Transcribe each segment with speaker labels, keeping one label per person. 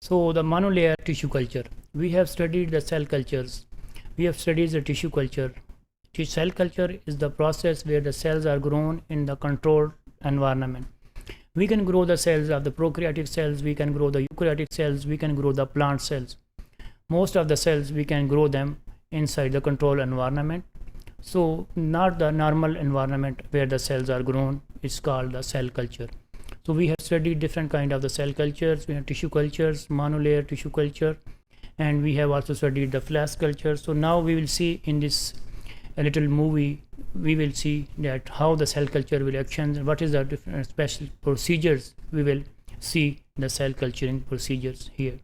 Speaker 1: So the monolayer tissue culture. We have studied the cell cultures. We have studied the tissue culture. Cell culture is the process where the cells are grown in the controlled environment. We can grow the cells of the prokaryotic cells, we can grow the eukaryotic cells, we can grow the plant cells. Most of the cells we can grow them inside the controlled environment. So not the normal environment where the cells are grown is called the cell culture. So we have studied different kind of the cell cultures. We have tissue cultures, monolayer tissue culture, and we have also studied the flask culture. So now we will see in this a little movie, we will see that how the cell culture will action, what is the different special procedures. We will see the cell culturing procedures here.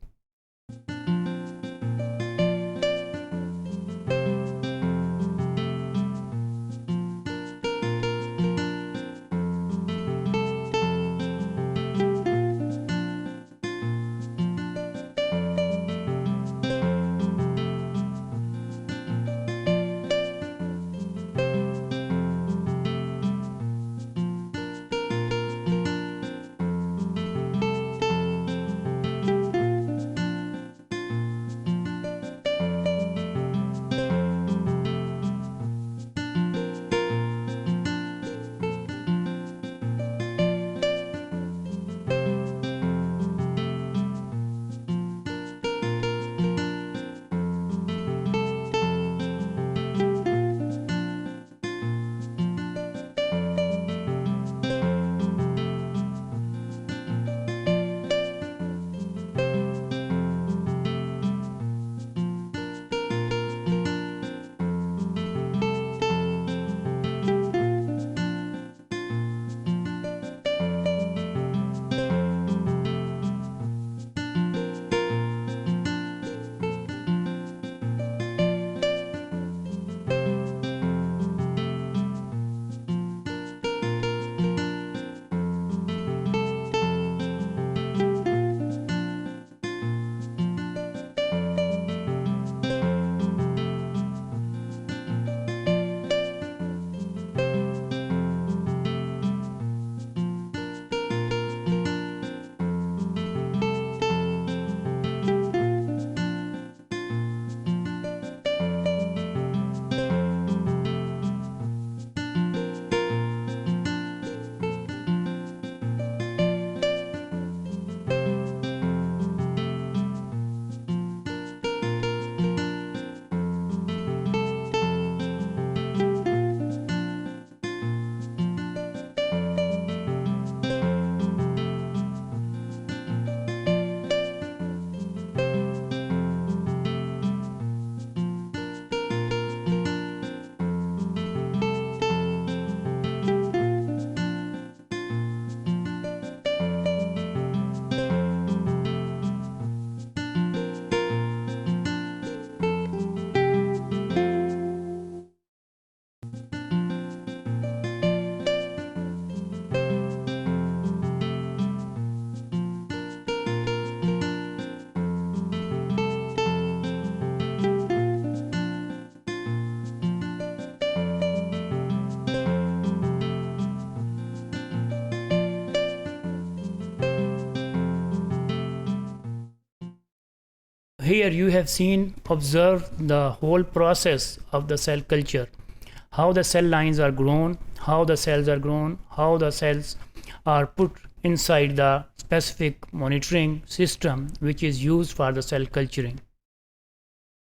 Speaker 1: Here you have seen, observed the whole process of the cell culture, how the cell lines are grown, how the cells are grown, how the cells are put inside the specific monitoring system which is used for the cell culturing.